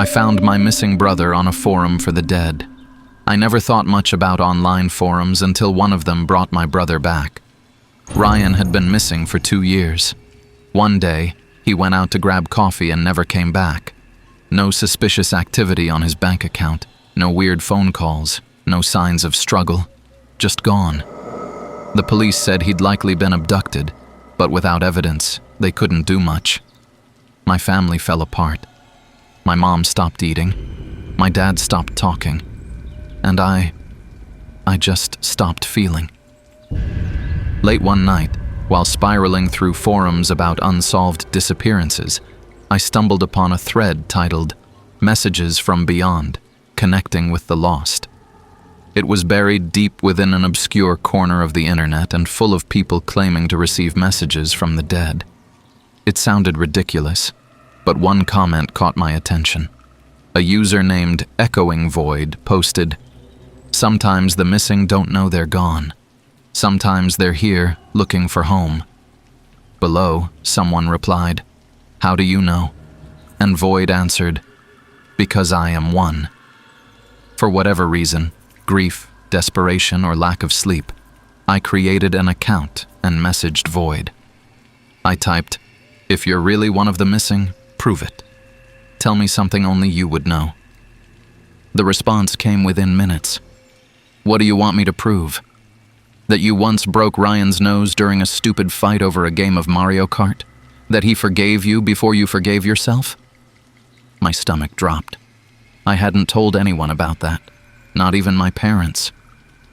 I found my missing brother on a forum for the dead. I never thought much about online forums until one of them brought my brother back. Ryan had been missing for 2 years. One day, he went out to grab coffee and never came back. No suspicious activity on his bank account, no weird phone calls, no signs of struggle, just gone. The police said he'd likely been abducted, but without evidence, they couldn't do much. My family fell apart. My mom stopped eating. My dad stopped talking. And I just stopped feeling. Late one night, while spiraling through forums about unsolved disappearances, I stumbled upon a thread titled "Messages from Beyond, Connecting with the Lost." It was buried deep within an obscure corner of the internet and full of people claiming to receive messages from the dead. It sounded ridiculous, but one comment caught my attention. A user named Echoing Void posted, "Sometimes the missing don't know they're gone. Sometimes they're here, looking for home." Below, someone replied, "How do you know?" And Void answered, "Because I am one." For whatever reason, grief, desperation, or lack of sleep, I created an account and messaged Void. I typed, "If you're really one of the missing, prove it. Tell me something only you would know." The response came within minutes. "What do you want me to prove? That you once broke Ryan's nose during a stupid fight over a game of Mario Kart? That he forgave you before you forgave yourself?" My stomach dropped. I hadn't told anyone about that, not even my parents.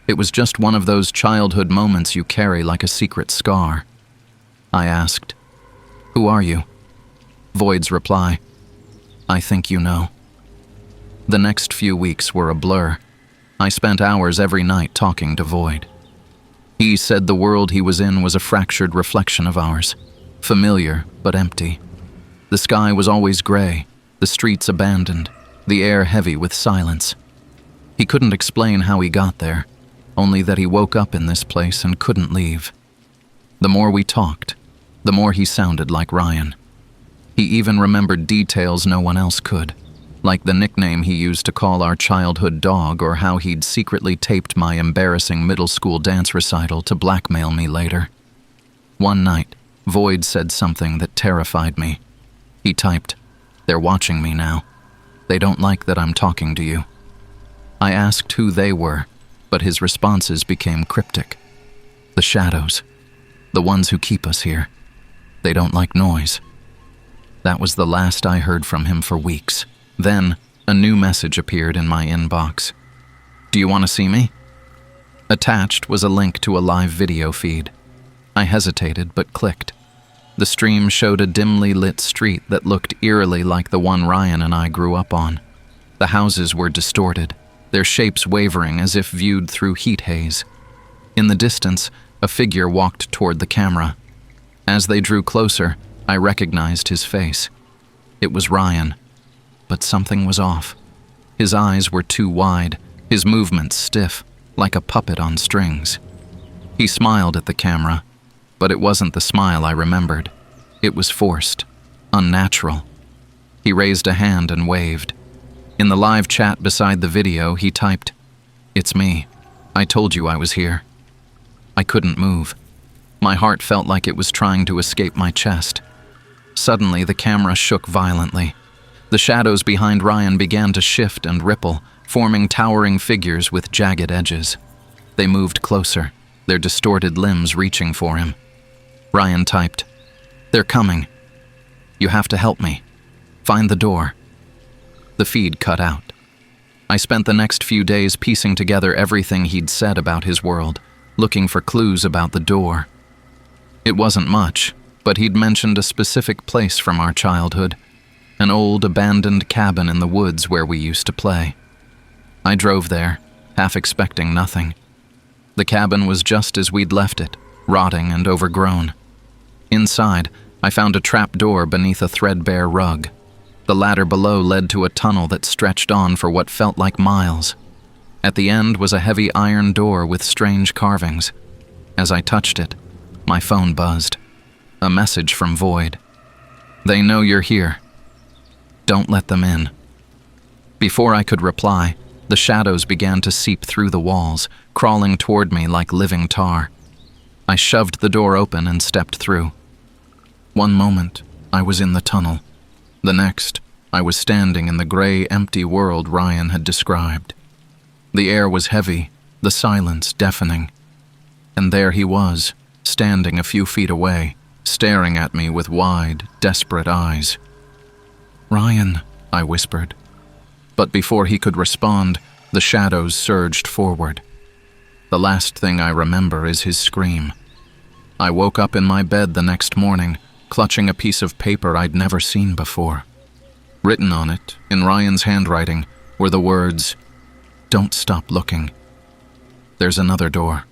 It was just one of those childhood moments you carry like a secret scar. I asked, "Who are you?" Void's reply, "I think you know." The next few weeks were a blur. I spent hours every night talking to Void. He said the world he was in was a fractured reflection of ours, familiar but empty. The sky was always gray, the streets abandoned, the air heavy with silence. He couldn't explain how he got there, only that he woke up in this place and couldn't leave. The more we talked, the more he sounded like Ryan. He even remembered details no one else could, like the nickname he used to call our childhood dog or how he'd secretly taped my embarrassing middle school dance recital to blackmail me later. One night, Void said something that terrified me. He typed, "They're watching me now. They don't like that I'm talking to you." I asked who they were, but his responses became cryptic. "The shadows. The ones who keep us here. They don't like noise." That was the last I heard from him for weeks. Then, a new message appeared in my inbox. "Do you want to see me?" Attached was a link to a live video feed. I hesitated but clicked. The stream showed a dimly lit street that looked eerily like the one Ryan and I grew up on. The houses were distorted, their shapes wavering as if viewed through heat haze. In the distance, a figure walked toward the camera. As they drew closer, I recognized his face. It was Ryan, but something was off. His eyes were too wide, his movements stiff, like a puppet on strings. He smiled at the camera, but it wasn't the smile I remembered. It was forced, unnatural. He raised a hand and waved. In the live chat beside the video, he typed, "It's me. I told you I was here." I couldn't move. My heart felt like it was trying to escape my chest. Suddenly, the camera shook violently. The shadows behind Ryan began to shift and ripple, forming towering figures with jagged edges. They moved closer, their distorted limbs reaching for him. Ryan typed, "They're coming. You have to help me. Find the door." The feed cut out. I spent the next few days piecing together everything he'd said about his world, looking for clues about the door. It wasn't much, but he'd mentioned a specific place from our childhood, an old abandoned cabin in the woods where we used to play. I drove there, half expecting nothing. The cabin was just as we'd left it, rotting and overgrown. Inside, I found a trap door beneath a threadbare rug. The ladder below led to a tunnel that stretched on for what felt like miles. At the end was a heavy iron door with strange carvings. As I touched it, my phone buzzed. A message from Void. "They know you're here. Don't let them in." Before I could reply, the shadows began to seep through the walls, crawling toward me like living tar. I shoved the door open and stepped through. One moment, I was in the tunnel. The next, I was standing in the gray, empty world Ryan had described. The air was heavy, the silence deafening. And there he was, standing a few feet away, staring at me with wide, desperate eyes. "Ryan," I whispered. But before he could respond, the shadows surged forward. The last thing I remember is his scream. I woke up in my bed the next morning, clutching a piece of paper I'd never seen before. Written on it, in Ryan's handwriting, were the words, "Don't stop looking. There's another door."